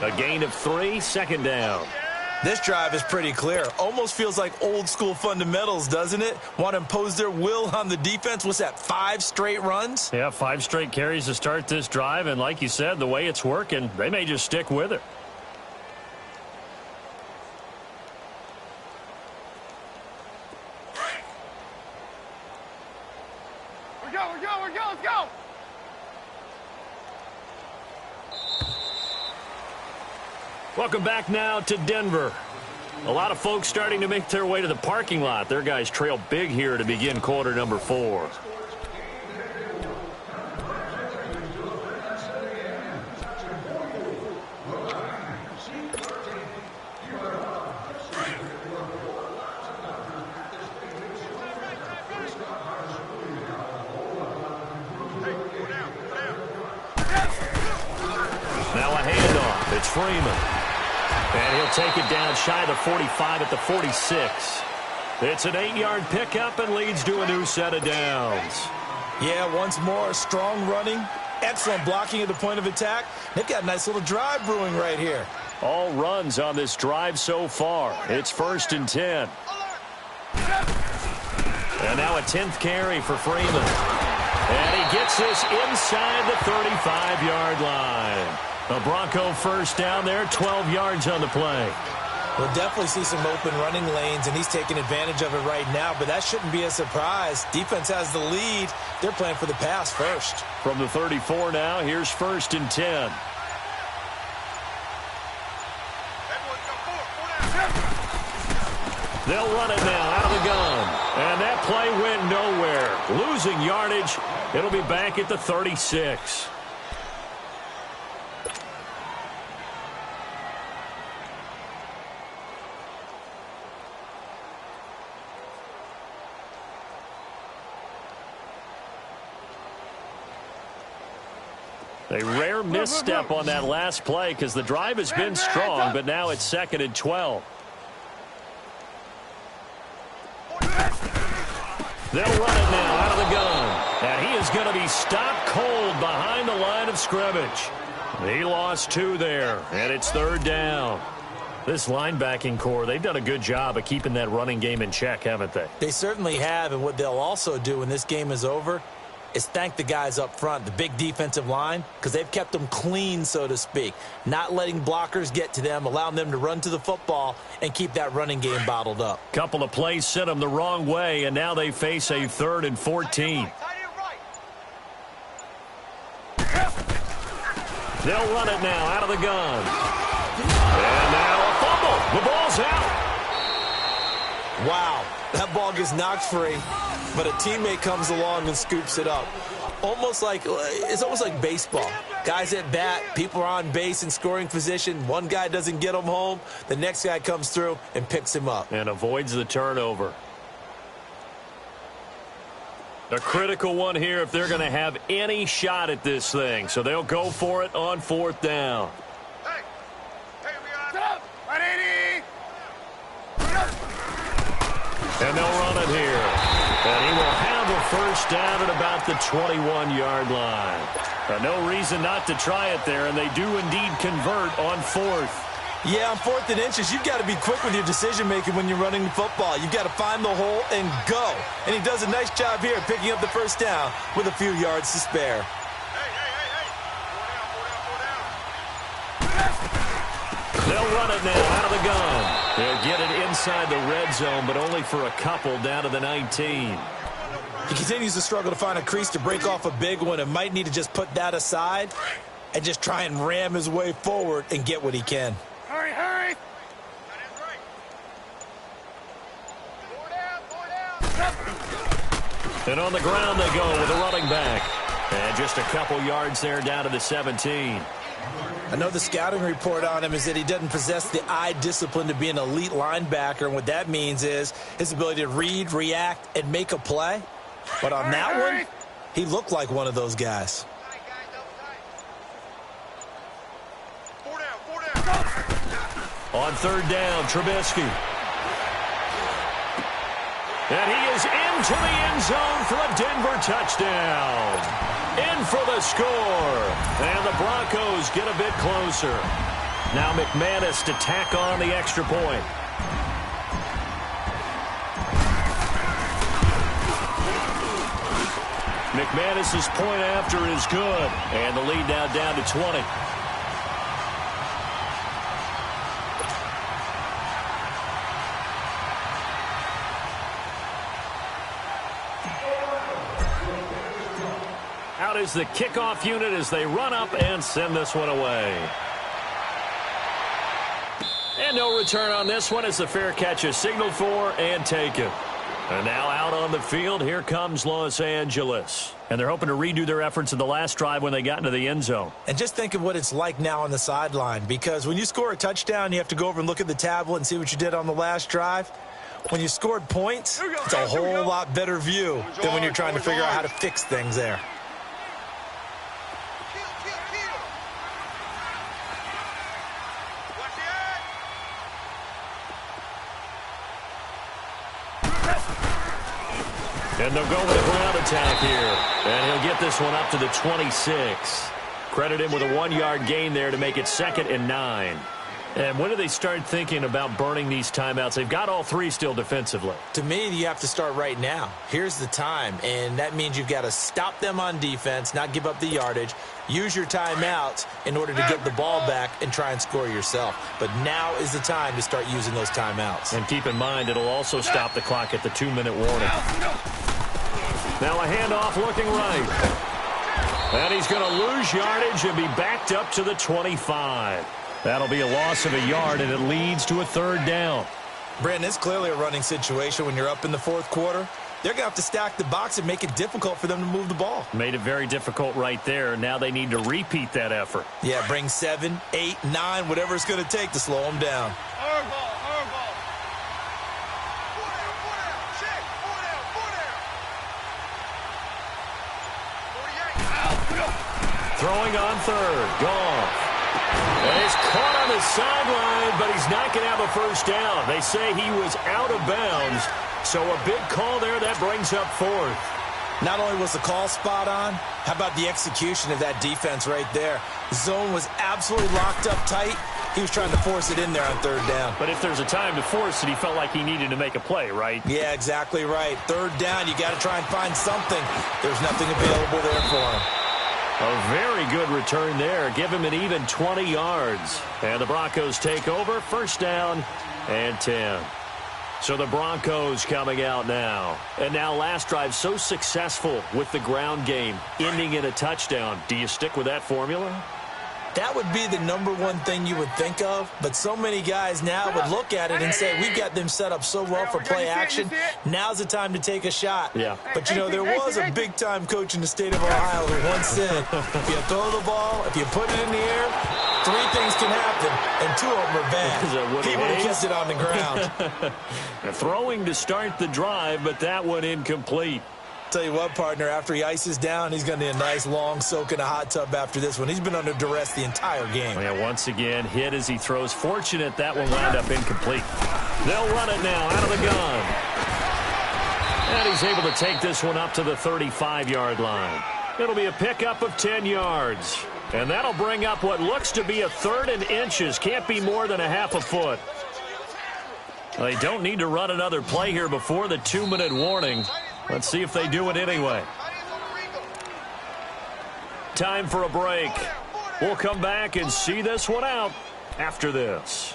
Speaker 2: A gain of 3, second down.
Speaker 4: This drive is pretty clear. Almost feels like old school fundamentals, doesn't it? Want to impose their will on the defense. What's that, 5 straight runs?
Speaker 2: Yeah, 5 straight carries to start this drive. And like you said, the way it's working, they may just stick with it.
Speaker 3: Let's go!
Speaker 2: Welcome back now to Denver. A lot of folks starting to make their way to the parking lot. Their guys trail big here to begin quarter number 4. Now a handoff. It's Freeman. And he'll take it down shy of the 45 at the 46. It's an 8-yard pickup and leads to a new set of downs.
Speaker 4: Yeah, once more, strong running, excellent blocking at the point of attack. They've got a nice little drive brewing right here.
Speaker 2: All runs on this drive so far. It's 1st and 10. And now a 10th carry for Freeman. And he gets this inside the 35-yard line. A Bronco first down there, 12 yards on the play.
Speaker 4: We'll definitely see some open running lanes, and he's taking advantage of it right now, but that shouldn't be a surprise. Defense has the lead. They're playing for the pass first.
Speaker 2: From the 34 now, here's 1st and 10. They'll run it now out of the gun. And that play went nowhere. Losing yardage. It'll be back at the 36. A rare misstep on that last play because the drive has been strong, but now it's 2nd and 12. They'll run it now out of the gun. And he is going to be stopped cold behind the line of scrimmage. He lost 2 there, and it's 3rd down. This linebacking core, they've done a good job of keeping that running game in check, haven't they?
Speaker 4: They certainly have, and what they'll also do when this game is over is thank the guys up front, the big defensive line, because they've kept them clean, so to speak, not letting blockers get to them, allowing them to run to the football and keep that running game bottled up.
Speaker 2: Couple of plays sent them the wrong way, and now they face a 3rd and 14. They'll run it now out of the gun. And now a fumble. The ball's out.
Speaker 4: Wow, that ball gets knocked free, but a teammate comes along and scoops it up. It's almost like baseball. Guys at bat, people are on base in scoring position. One guy doesn't get him home. The next guy comes through and picks him up.
Speaker 2: And avoids the turnover. A critical one here if they're going to have any shot at this thing. So they'll go for it on 4th down. And they'll run it here. And he will have a 1st down at about the 21-yard line. No reason not to try it there, and they do indeed convert on 4th.
Speaker 4: Yeah, on 4th and inches, you've got to be quick with your decision-making when you're running the football. You've got to find the hole and go. And he does a nice job here picking up the 1st down with a few yards to spare.
Speaker 2: They'll run it now out of the gun. They'll get it inside the red zone, but only for a couple down to the 19.
Speaker 4: He continues to struggle to find a crease to break off a big one and might need to just put that aside and just try and ram his way forward and get what he can.
Speaker 3: Hurry, hurry!
Speaker 2: And on the ground they go with a running back. And just a couple yards there down to the 17.
Speaker 4: I know the scouting report on him is that he doesn't possess the eye discipline to be an elite linebacker, and what that means is his ability to read, react, and make a play. But on that one, he looked like one of those guys.
Speaker 2: On 3rd down, Trubisky. And he is into the end zone for a Denver touchdown. In for the score. And the Broncos get a bit closer. Now McManus to tack on the extra point. McManus's point after is good. And the lead now down to 20. Out is the kickoff unit as they run up and send this one away. And no return on this one as the fair catch is signaled for and taken. And now out on the field, here comes Los Angeles. And they're hoping to redo their efforts in the last drive when they got into the end zone.
Speaker 4: And just think of what it's like now on the sideline, because when you score a touchdown, you have to go over and look at the tablet and see what you did on the last drive. When you scored points, it's a whole lot better view than when you're trying to figure out how to fix things there.
Speaker 2: And they'll go with a ground attack here. And he'll get this one up to the 26. Credit him with a 1-yard gain there to make it 2nd and 9. And when do they start thinking about burning these timeouts? They've got all 3 still defensively.
Speaker 4: To me, you have to start right now. Here's the time, and that means you've got to stop them on defense, not give up the yardage, use your timeouts in order to get the ball back and try and score yourself. But now is the time to start using those timeouts.
Speaker 2: And keep in mind, it'll also stop the clock at the 2-minute warning. Now a handoff looking right. And he's going to lose yardage and be backed up to the 25. That'll be a loss of a yard, and it leads to a 3rd down.
Speaker 4: Brandon, it's clearly a running situation when you're up in the 4th quarter. They're going to have to stack the box and make it difficult for them to move the ball.
Speaker 2: Made it very difficult right there. Now they need to repeat that effort.
Speaker 4: Yeah, bring 7, 8, 9, whatever it's going to take to slow them down.
Speaker 3: Hard ball.
Speaker 2: Throwing on 3rd. Goff. And he's caught on the sideline, but he's not going to have a 1st down. They say he was out of bounds, so a big call there. That brings up 4th.
Speaker 4: Not only was the call spot on, how about the execution of that defense right there? The zone was absolutely locked up tight. He was trying to force it in there on 3rd down.
Speaker 2: But if there's a time to force it, he felt like he needed to make a play, right?
Speaker 4: Yeah, exactly right. 3rd down, you got to try and find something. There's nothing available there for him.
Speaker 2: A very good return there. Give him an even 20 yards. And the Broncos take over. 1st down and 10. So the Broncos coming out now. And now last drive so successful with the ground game, ending in a touchdown. Do you stick with that formula?
Speaker 4: That would be the #1 thing you would think of, but so many guys now would look at it and say, we've got them set up so well for play action. Now's the time to take a shot.
Speaker 2: Yeah.
Speaker 4: But, you know, there was a big-time coach in the state of Ohio who once said, if you throw the ball, if you put it in the air, 3 things can happen, and 2 of them are bad. He would have kept it on the ground.
Speaker 2: Throwing to start the drive, but that one incomplete.
Speaker 4: Tell you what, partner, after he ices down, he's going to need a nice long soak in a hot tub after this one. He's been under duress the entire game.
Speaker 2: Yeah, once again, hit as he throws. Fortunate that will wind up incomplete. They'll run it now out of the gun. And he's able to take this one up to the 35-yard line. It'll be a pickup of 10 yards. And that'll bring up what looks to be a 3rd and inches. Can't be more than a half a foot. They don't need to run another play here before the 2-minute warning. Let's see if they do it anyway. Time for a break. We'll come back and see this one out after this.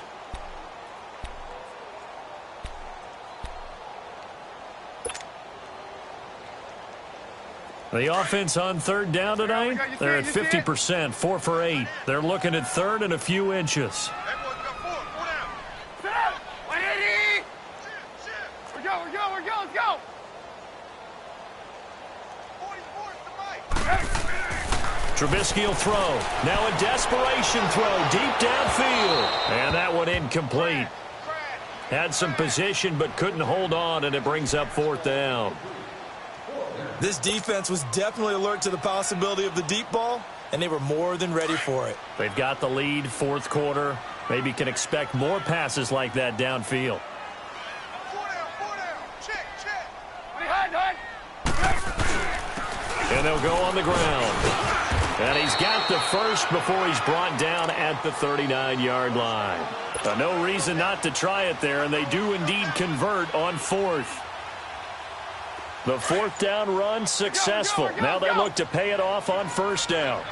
Speaker 2: The offense on 3rd down tonight, they're at 50%, 4 for 8. They're looking at 3rd and a few inches.
Speaker 3: Let's go.
Speaker 2: Trubisky will throw. Now a desperation throw deep downfield. And that one incomplete. Had some position but couldn't hold on, and it brings up 4th down.
Speaker 4: This defense was definitely alert to the possibility of the deep ball, and they were more than ready for it.
Speaker 2: They've got the lead, 4th quarter. Maybe can expect more passes like that downfield. And they'll go on the ground. And he's got the 1st before he's brought down at the 39-yard line. No reason not to try it there, and they do indeed convert on 4th. The 4th down run successful. Now they look to pay it off on 1st down.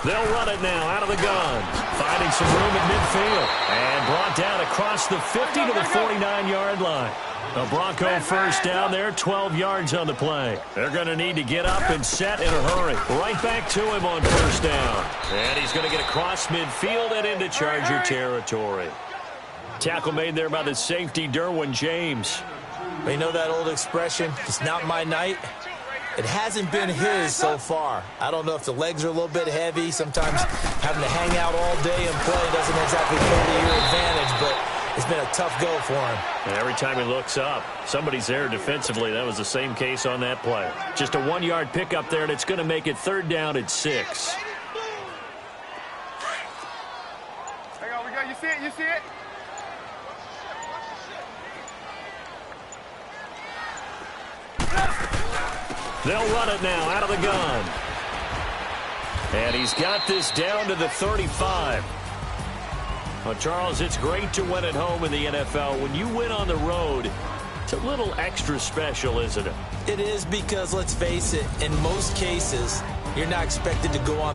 Speaker 2: They'll run it now out of the gun. Finding some room at midfield. And brought down across the 50 to the 49-yard line. A Bronco 1st down there, 12 yards on the play. They're going to need to get up and set in a hurry. Right back to him on 1st down. And he's going to get across midfield and into Charger territory. Tackle made there by the safety, Derwin James.
Speaker 4: You know that old expression, it's not my night? It hasn't been his so far. I don't know if the legs are a little bit heavy. Sometimes having to hang out all day and play doesn't exactly play to your advantage, but it's been a tough go for him.
Speaker 2: And every time he looks up, somebody's there defensively. That was the same case on that play. Just a 1-yard pickup there, and it's going to make it 3rd down at 6.
Speaker 3: Hang on, we go. You see it? You see it?
Speaker 2: They'll run it now out of the gun. And he's got this down to the 35. Well, Charles, it's great to win at home in the NFL. When you win on the road, it's a little extra special, isn't it?
Speaker 4: It is, because let's face it, in most cases, you're not expected to go on